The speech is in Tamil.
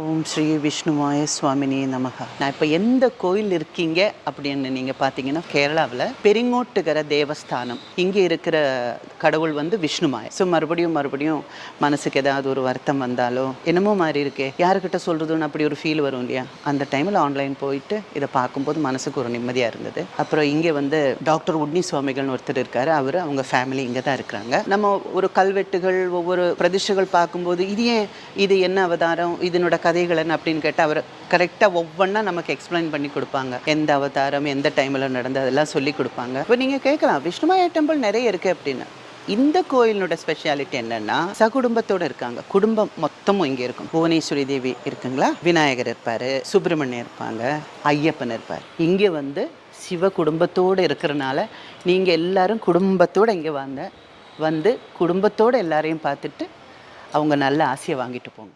ஓம் ஸ்ரீ விஷ்ணுவாய சுவாமினி நமக. நான் இப்போ எந்த கோயில் இருக்கீங்க அப்படின்னு நீங்கள் பார்த்தீங்கன்னா, கேரளாவில் பெரிங்கோட்டுகர தேவஸ்தானம். இங்கே இருக்கிற கடவுள் வந்து விஷ்ணுமாய. ஸோ மறுபடியும் மனசுக்கு ஏதாவது ஒரு வருத்தம் வந்தாலோ என்னமோ மாதிரி இருக்கே, யாருக்கிட்ட சொல்கிறதுன்னு அப்படி ஒரு ஃபீல் வரும் இல்லையா? அந்த டைமில் ஆன்லைன் போயிட்டு இதை பார்க்கும்போது மனசுக்கு ஒரு நிம்மதியாக இருந்தது. அப்புறம் இங்கே வந்து டாக்டர் உட்னி சுவாமிகள்னு ஒருத்தர் இருக்கார். அவங்க ஃபேமிலி இங்கே தான் இருக்கிறாங்க. நம்ம ஒரு கல்வெட்டுகள் ஒவ்வொரு பிரதிஷ்டைகள் பார்க்கும்போது இது என்ன அவதாரம், இதனோட கதைகள் அப்படின்னு கேட்டால் அவர் கரெக்டாக ஒவ்வொன்றா நமக்கு எக்ஸ்பிளைன் பண்ணி கொடுப்பாங்க. எந்த அவதாரம் எந்த டைமில் நடந்து அதெல்லாம் சொல்லி கொடுப்பாங்க. இப்போ நீங்கள் கேட்கலாம், விஷ்ணுமாயா டெம்பிள் நிறைய இருக்குது அப்படின்னு. இந்த கோயிலோட ஸ்பெஷாலிட்டி என்னன்னா, சகுடும்பத்தோடு இருக்காங்க. குடும்பம் மொத்தமும் இங்கே இருக்கும். புவனேஸ்வரி தேவி இருக்குங்களா, விநாயகர் இருப்பார், சுப்பிரமணியர் இருப்பாங்க, ஐயப்பன் இருப்பார். இங்கே வந்து சிவ குடும்பத்தோடு இருக்கிறனால நீங்கள் எல்லாரும் குடும்பத்தோடு இங்கே வந்து குடும்பத்தோடு எல்லாரையும் பார்த்துட்டு அவங்க நல்ல ஆசையை வாங்கிட்டு போங்க.